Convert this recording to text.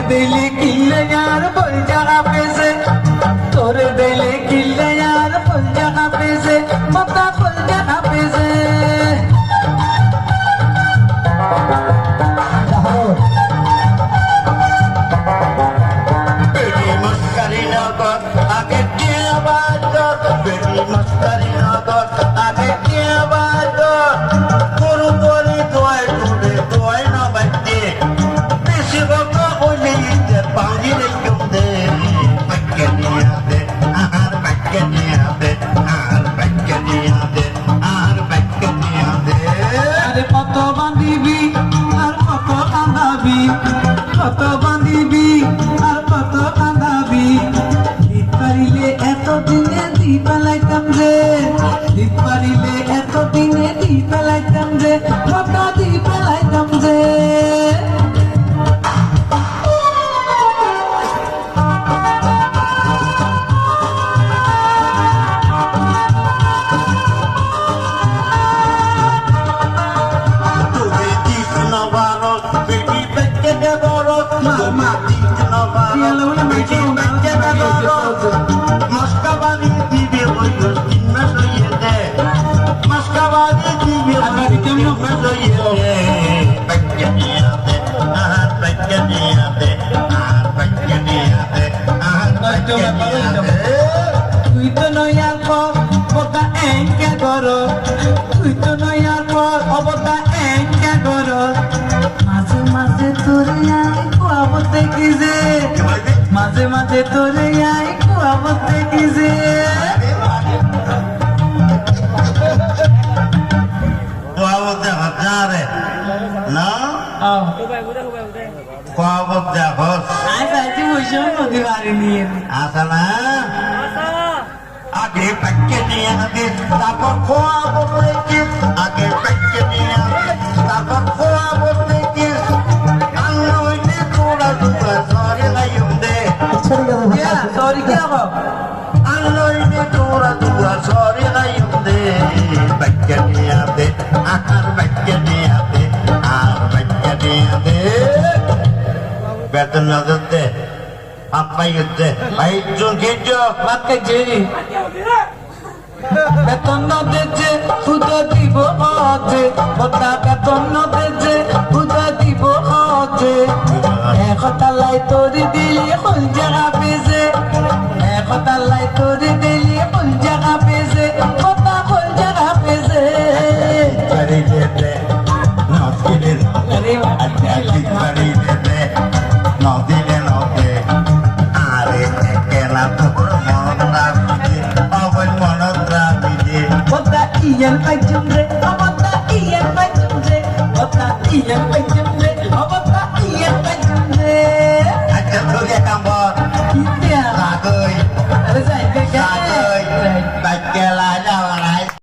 दिली किल्ले यार फुल जगह पे से तोरे दिली किल्ले यार फुल जगह पे से पता फुल जगह पे से बेटी मस्करी न कर आगे क्या बात कर बेटी मस्करी न कर आगे क्या बात कर गुरु बोली दोए टूटे दोए न बच्चे बेसी बका बोली दे पांगी नहीं क्यों दे बच्चे नहीं आते आहार बच्चे नहीं आते आहार बच्चे नहीं आते आहार बच्चे नहीं आते अरे कत बांधिबी আর কত কাঁদাবি কত বাঁধিবি আর কত কাঁদাবি দিত পারিলে এত দিনে দি পেলাইতাম রে দিত পারিলে এত দিনে দি পেলাইতাম রে কত দি পেলাইতাম রে তুই তো নয়ার পর বতা এঙ্কা করো তুই তো নয়ার পর অবতা এঙ্কা করো মাঝে মাঝে তোরে আই কুয়াবতে কি যে মাঝে মাঝে তোরে আই কুয়াবতে কি যে কুয়াবতে হাজারে না কুয়াবতে হস আজ আজ বসে নদী বাড়ি নিয়ে আসা না আগে প্যাকে নিয়ে আগে তারপর কুয়াবতে কি আগে প্যাকে নিয়ে আগে তারপর কুয়াবতে কি আন্নইতে তোরা দুটা সরে লাইম দে সরি কি হবো আন্নইতে তোরা দুটা সরে লাইম দে প্যাকে নিয়ে আগে আর প্যাকে নিয়ে আগে আর প্যাকে নিয়ে আগে বেতন না দিতে apa yudde ay jungijo বাপকে যে বেতন ন দেছে খুদা দিব আছে বতা বেতন ন দেছে খুদা দিব আছে একতালাই তোরি দিলি হল জায়গা পেছে একতালাই তোরি দিলি হল জায়গা পেছে কথা হল জায়গা পেছে pari dete no dile আরে ati pari dete no dile no de are ekela tur monra bide oboy monra bide বতা ইয়ের পাইছুম রে বতা ইয়ের পাইছুম রে বতা ইয়ের পাইছুম